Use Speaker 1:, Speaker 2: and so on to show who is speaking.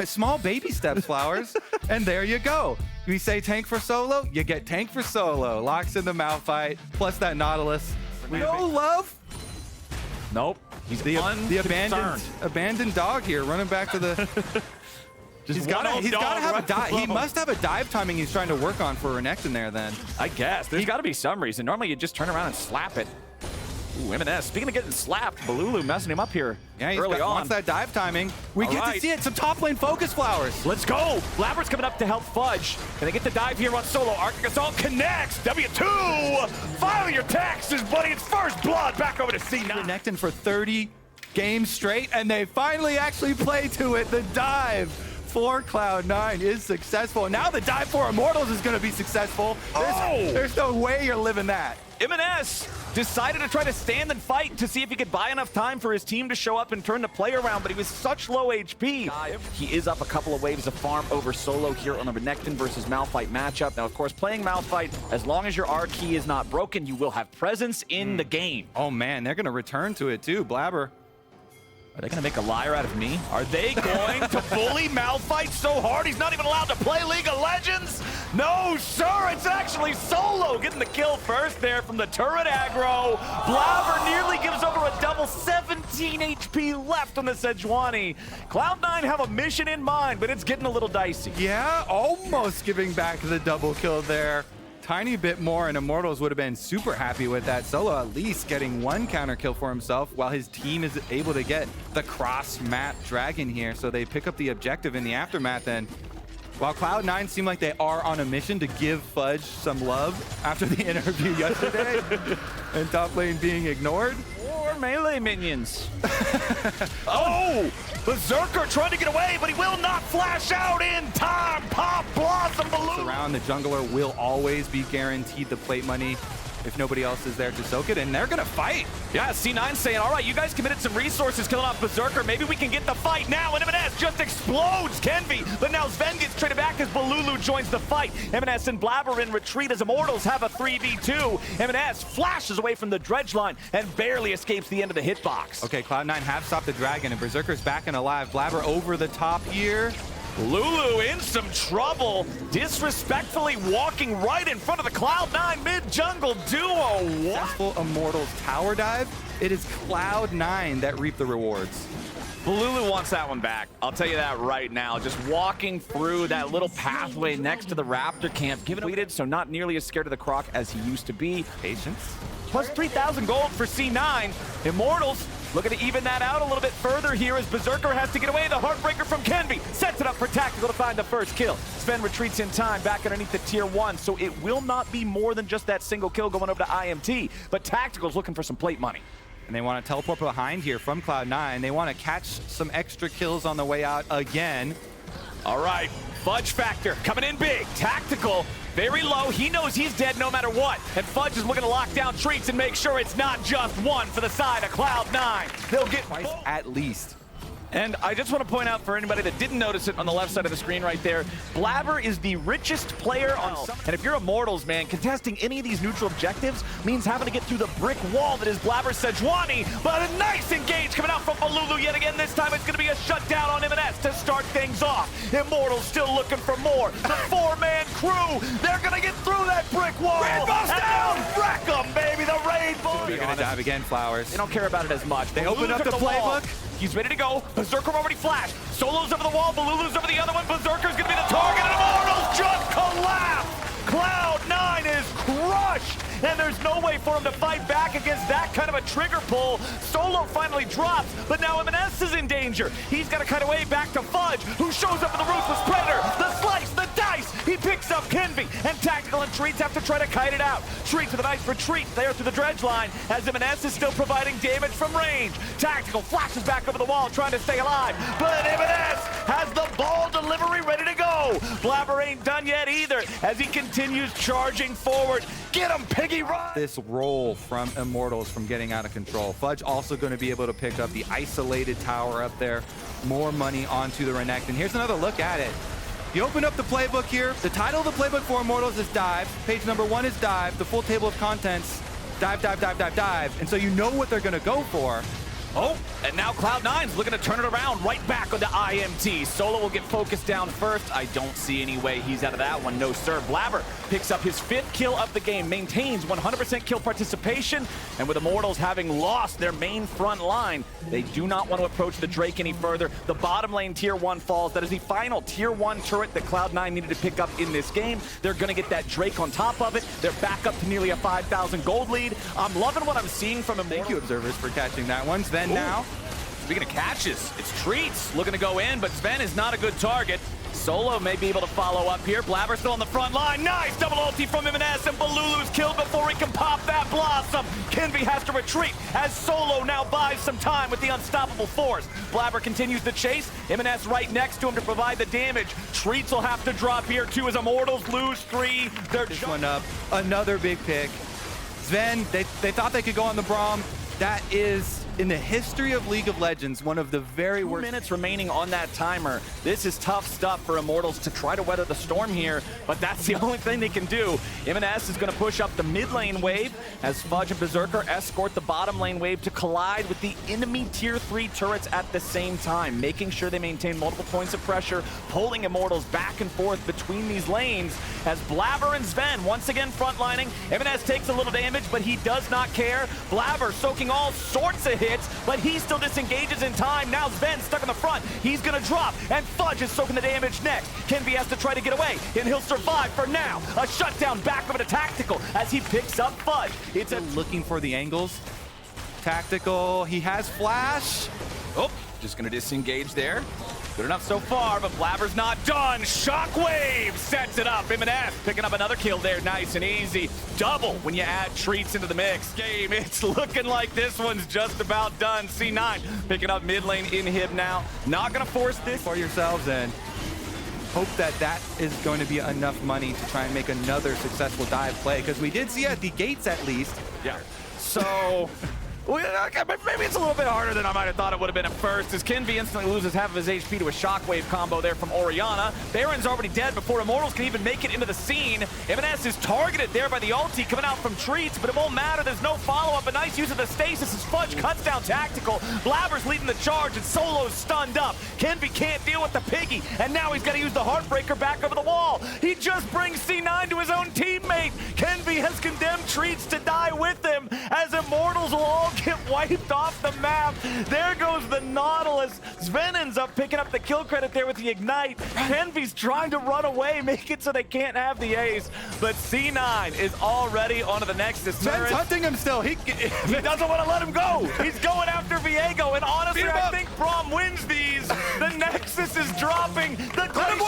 Speaker 1: Small baby steps, Flowers. And there you go. We say tank for solo, you get tank for solo. Locks in the Malphite, plus that Nautilus. No love.
Speaker 2: Nope. He's
Speaker 1: The abandoned dog here, running back to the... He's got to have a dive. He must have a dive timing he's trying to work on for Renekton there then.
Speaker 2: I guess. There's got to be some reason. Normally you just turn around and slap it. Ooh, M&S. Speaking of getting slapped, Balulu messing him up here early on.
Speaker 1: Wants that dive timing. We get to see it. Some top lane focus, Flowers.
Speaker 2: Let's go. Blabber's coming up to help Fudge. Can they get the dive here on solo? Arctic Assault connects. W2. Finally your taxes, buddy. It's first blood. Back over to C9.
Speaker 1: Renekton for 30 games straight, and they finally actually play to it. The dive for Cloud9 is successful. Now the dive for Immortals is going to be successful. There's no way you're living that.
Speaker 2: M&S decided to try to stand and fight to see if he could buy enough time for his team to show up and turn the play around, but he was such low HP. He is up a couple of waves of farm over solo here on the Renekton versus Malphite matchup. Now, of course, playing Malphite, as long as your R key is not broken, you will have presence in the game.
Speaker 1: Oh man, they're going to return to it too, Blabber.
Speaker 2: Are they going to make a liar out of me? Are they going to bully Malphite so hard he's not even allowed to play League of Legends? No, sir, it's actually Solo getting the kill first there from the turret aggro. Blabber nearly gives over a double, 17 HP left on the Sejuani. Cloud9 have a mission in mind, but it's getting a little dicey.
Speaker 1: Yeah, almost giving back the double kill there. Tiny bit more, and Immortals would have been super happy with that. Solo at least getting one counter kill for himself while his team is able to get the cross-map dragon here. So they pick up the objective in the aftermath. And while Cloud9 seem like they are on a mission to give Fudge some love after the interview yesterday and top lane being ignored.
Speaker 2: Or melee minions. Oh! Berserker trying to get away, but he will not flash out in time. Pop, Blossom, Balloon.
Speaker 1: Around the jungler will always be guaranteed the plate money if nobody else is there to soak it, and they're gonna fight.
Speaker 2: Yeah, C9 saying, all right, you guys committed some resources killing off Berserker. Maybe we can get the fight now, and M&S just explodes Kenvi. But now Sven gets traded back as Balulu joins the fight. M&S and Blabber in retreat as Immortals have a 3v2. M&S flashes away from the dredge line and barely escapes the end of the hitbox.
Speaker 1: Okay, Cloud9 have stopped the dragon, and Berserker's back and alive. Blabber over the top here.
Speaker 2: Lulu in some trouble, disrespectfully walking right in front of the Cloud9 mid-jungle duo.
Speaker 1: Successful Immortals tower dive. It is Cloud9 that reap the rewards.
Speaker 2: Lulu wants that one back. I'll tell you that right now. Just walking through that little pathway next to the Raptor camp, given tweeted, so not nearly as scared of the Croc as he used to be.
Speaker 1: Patience.
Speaker 2: Plus 3,000 gold for C9. Immortals looking to even that out a little bit further here as Berserker has to get away. The Heartbreaker from Kenvi sets it up for Tactical to find the first kill. Sven retreats in time back underneath the tier 1, so it will not be more than just that single kill going over to IMT, but Tactical's looking for some plate money.
Speaker 1: And they want to teleport behind here from Cloud9. They want to catch some extra kills on the way out again.
Speaker 2: All right, Fudge Factor coming in big. Tactical, very low. He knows he's dead no matter what. And Fudge is looking to lock down Treats and make sure it's not just one for the side of Cloud9. They'll get
Speaker 1: twice at least.
Speaker 2: And I just want to point out for anybody that didn't notice it on the left side of the screen right there, Blabber is the richest player on some. And if you're Immortals, man, contesting any of these neutral objectives means having to get through the brick wall that is Blabber Sejuani. But a nice engage coming out from Balulu yet again. This time it's going to be a shutdown on M&S to start things off. Immortals still looking for more. The four-man crew, they're going to get through that brick wall.
Speaker 1: Rainbow's down!
Speaker 2: Wreck them, baby, the Rainbow.
Speaker 1: They're going to dive again, Flowers.
Speaker 2: They don't care about it as much.
Speaker 1: They open up the playbook.
Speaker 2: He's ready to go. Berserker already flashed. Solo's over the wall. Balulu's over the other one. Berserker's going to be the target. And Immortals just collapse. Cloud9 is crushed. And there's no way for him to fight back against that kind of a trigger pull. Solo finally drops, but now M&S is in danger. He's got to cut away back to Fudge, who shows up in the ruthless Predator. The slice, the dice. He picks up Kenvi, and Tactical and Treats have to try to kite it out. Treats with a nice retreat there through the dredge line, as M&S is still providing damage from range. Tactical flashes back over the wall, trying to stay alive, but M&S has the ball delivery ready to go. Blabber ain't done yet either, as he continues charging forward. Get him, Piggy, run!
Speaker 1: This roll from Immortals from getting out of control. Fudge also going to be able to pick up the isolated tower up there. More money onto the Renekton. Here's another look at it. You open up the playbook here. The title of the playbook for Immortals is Dive. Page number 1 is Dive. The full table of contents, dive, dive, dive, dive, dive. And so you know what they're going to go for.
Speaker 2: Oh, and now Cloud9's looking to turn it around right back onto IMT. Solo will get focused down first. I don't see any way he's out of that one. No, sir. Blabber picks up his 5th kill of the game, maintains 100% kill participation, and with Immortals having lost their main front line, they do not want to approach the Drake any further. The bottom lane tier 1 falls. That is the final tier 1 turret that Cloud9 needed to pick up in this game. They're going to get that Drake on top of it. They're back up to nearly a 5,000 gold lead. I'm loving what I'm seeing from Immortals.
Speaker 1: Thank you, observers, for catching that one. Sven now.
Speaker 2: Speaking of catches, it's Treats looking to go in, but Sven is not a good target. Solo may be able to follow up here. Blabber still on the front line. Nice double ulti from M&S, and Balulu's killed before he can pop that Blossom. Kenvi has to retreat as Solo now buys some time with the unstoppable force. Blabber continues the chase. M&S right next to him to provide the damage. Treats will have to drop here too as Immortals lose 3. They're
Speaker 1: This one up. Another big pick. Sven, they thought they could go on the Braum. That is, in the history of League of Legends, one of the very worst.
Speaker 2: 2 minutes remaining on that timer. This is tough stuff for Immortals to try to weather the storm here, but that's the only thing they can do. M&S is going to push up the mid lane wave as Fudge and Berserker escort the bottom lane wave to collide with the enemy tier 3 turrets at the same time, making sure they maintain multiple points of pressure, pulling Immortals back and forth between these lanes as Blabber and Sven once again frontlining. M&S takes a little damage, but he does not care. Blabber soaking all sorts of hits, but he still disengages in time. Now Sven stuck in the front. He's going to drop, and Fudge is soaking the damage next. Kenvi has to try to get away, and he'll survive for now. A shutdown back of a tactical as he picks up Fudge. It's
Speaker 1: looking for the angles. Tactical, he has flash.
Speaker 2: Oh, just going to disengage there. Good enough so far, but Blabber's not done. Shockwave sets it up. M&S picking up another kill there, nice and easy. Double when you add Treats into the mix. Game, it's looking like this one's just about done. C9 picking up mid lane inhib now. Not gonna force this.
Speaker 1: For yourselves and hope that that is going to be enough money to try and make another successful dive play, because we did see at the gates at least.
Speaker 2: Yeah. So well, maybe it's a little bit harder than I might have thought it would have been at first, as Kenvi instantly loses half of his HP to a Shockwave combo there from Orianna. Baron's already dead before Immortals can even make it into the scene. M&S is targeted there by the ulti coming out from Treats, but it won't matter. There's no follow-up. A nice use of the stasis as Fudge cuts down Tactical. Blabber's leading the charge, and Solo's stunned up. Kenvi can't deal with the piggy, and now he's got to use the Heartbreaker back over the wall. He just brings C9 to his own teammate. Kenvi has condemned Treats to die with him, as Immortals will all get wiped off the map. There goes the Nautilus. Sven ends up picking up the kill credit there with the Ignite. Kenvi's trying to run away, make it so they can't have the ace, but C9 is already onto the Nexus.
Speaker 1: Sven's hunting him still. He
Speaker 2: doesn't want to let him go. He's going after Viego, and honestly, I think Braum wins these. The Nexus is dropping. The Glacial